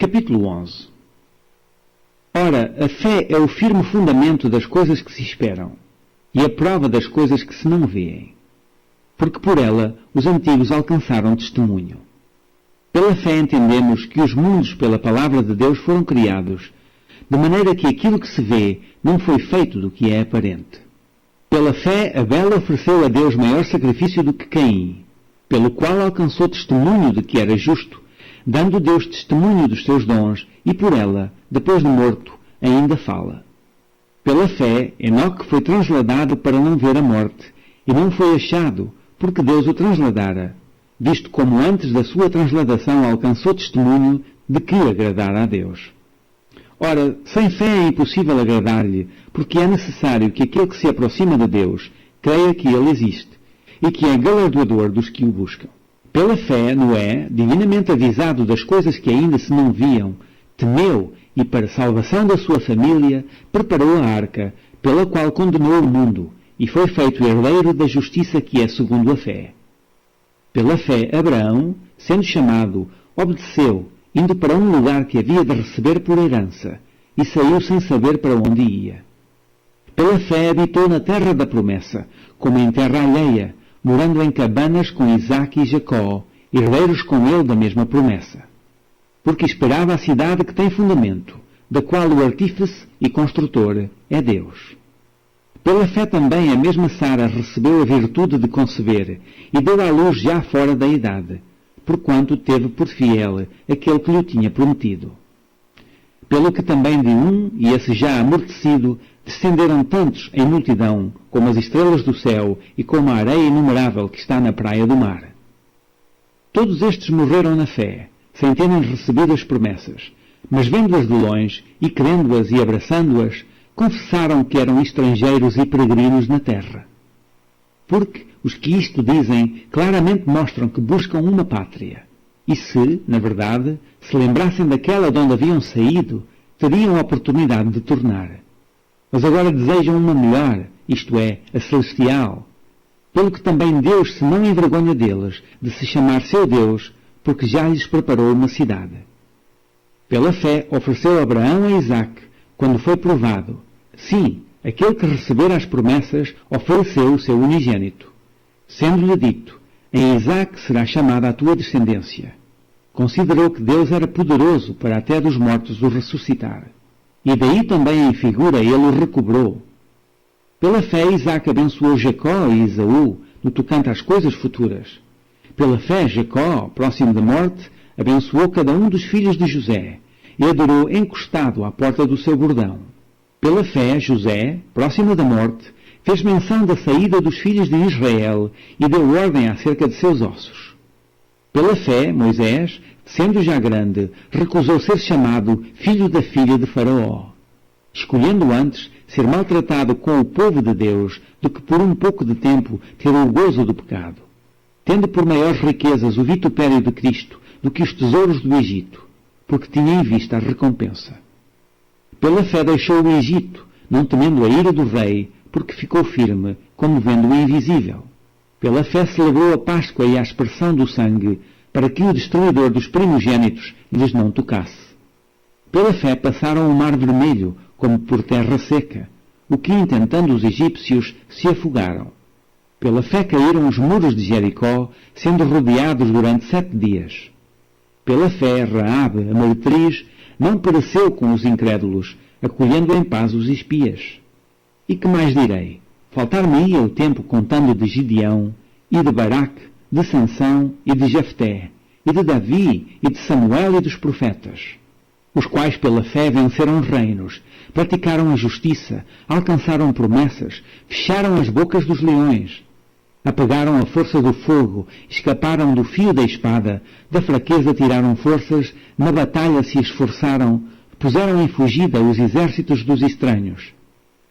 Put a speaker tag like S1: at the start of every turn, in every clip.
S1: Capítulo 11. Ora, a fé é o firme fundamento das coisas que se esperam, e a prova das coisas que se não vêem. Porque por ela os antigos alcançaram testemunho. Pela fé entendemos que os mundos pela palavra de Deus foram criados, de maneira que aquilo que se vê não foi feito do que é aparente. Pela fé Abel ofereceu a Deus maior sacrifício do que Caim, pelo qual alcançou testemunho de que era justo, dando Deus testemunho dos seus dons, e por ela, depois de morto, ainda fala. Pela fé, Enoque foi transladado para não ver a morte, e não foi achado, porque Deus o transladara, visto como antes da sua transladação alcançou testemunho de que agradara a Deus. Ora, sem fé é impossível agradar-lhe, porque é necessário que aquele que se aproxima de Deus creia que ele existe, e que é galardoador dos que o buscam. Pela fé, Noé, divinamente avisado das coisas que ainda se não viam, temeu e, para salvação da sua família, preparou a arca, pela qual condenou o mundo, e foi feito herdeiro da justiça que é segundo a fé. Pela fé, Abraão, sendo chamado, obedeceu, indo para um lugar que havia de receber por herança, e saiu sem saber para onde ia. Pela fé habitou na terra da promessa, como em terra alheia, morando em cabanas com Isaque e Jacó, herdeiros com ele da mesma promessa. Porque esperava a cidade que tem fundamento, da qual o artífice e construtor é Deus. Pela fé também a mesma Sara recebeu a virtude de conceber, e deu à luz já fora da idade, porquanto teve por fiel aquele que lhe tinha prometido. Pelo que também de um, e esse já amortecido, descenderam tantos em multidão, como as estrelas do céu e como a areia inumerável que está na praia do mar. Todos estes morreram na fé, sem terem recebido as promessas, mas vendo-as de longe e crendo-as e abraçando-as, confessaram que eram estrangeiros e peregrinos na terra. Porque os que isto dizem claramente mostram que buscam uma pátria. E se, na verdade, se lembrassem daquela de onde haviam saído, teriam a oportunidade de tornar. Mas agora desejam uma melhor, isto é, a celestial. Pelo que também Deus se não envergonha deles, de se chamar seu Deus, porque já lhes preparou uma cidade. Pela fé ofereceu Abraão a Isaque, quando foi provado. Sim, aquele que recebera as promessas ofereceu o seu unigênito. Sendo-lhe dito, em Isaque será chamada a tua descendência. Considerou que Deus era poderoso para até dos mortos o ressuscitar. E daí também em figura ele o recobrou. Pela fé Isaque abençoou Jacó e Esaú, no tocante às coisas futuras. Pela fé Jacó, próximo da morte, abençoou cada um dos filhos de José, e adorou encostado à porta do seu bordão. Pela fé José, próximo da morte, fez menção da saída dos filhos de Israel e deu ordem acerca de seus ossos. Pela fé, Moisés, sendo já grande, recusou ser chamado filho da filha de Faraó, escolhendo antes ser maltratado com o povo de Deus do que por um pouco de tempo ter o gozo do pecado, tendo por maiores riquezas o vitupério de Cristo do que os tesouros do Egito, porque tinha em vista a recompensa. Pela fé deixou o Egito, não temendo a ira do rei, porque ficou firme, como vendo o invisível. Pela fé celebrou a Páscoa e a aspersão do sangue, para que o destruidor dos primogênitos lhes não tocasse. Pela fé passaram o mar vermelho, como por terra seca, o que, intentando os egípcios, se afogaram. Pela fé caíram os muros de Jericó, sendo rodeados durante 7 dias. Pela fé, Raabe, a meretriz, não pereceu com os incrédulos, acolhendo em paz os espias. E que mais direi? Faltar-me-ia o tempo contando de Gideão, e de Baraque, de Sansão e de Jefté, e de Davi, e de Samuel e dos profetas, os quais pela fé venceram reinos, praticaram a justiça, alcançaram promessas, fecharam as bocas dos leões, apagaram a força do fogo, escaparam do fio da espada, da fraqueza tiraram forças, na batalha se esforçaram, puseram em fugida os exércitos dos estranhos.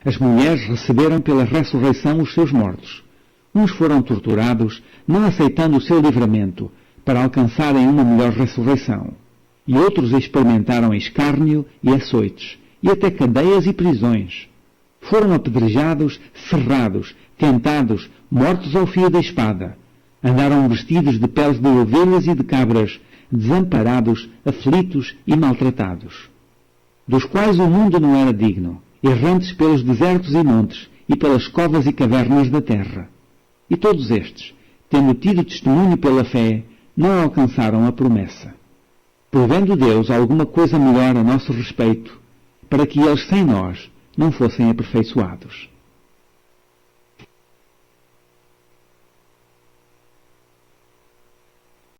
S1: As mulheres receberam pela ressurreição os seus mortos. Uns foram torturados, não aceitando o seu livramento, para alcançarem uma melhor ressurreição. E outros experimentaram escárnio e açoites, e até cadeias e prisões. Foram apedrejados, serrados, tentados, mortos ao fio da espada. Andaram vestidos de peles de ovelhas e de cabras, desamparados, aflitos e maltratados, dos quais o mundo não era digno, errantes pelos desertos e montes e pelas covas e cavernas da terra. E todos estes, tendo tido testemunho pela fé, não alcançaram a promessa, provendo Deus alguma coisa melhor a nosso respeito, para que eles sem nós não fossem aperfeiçoados.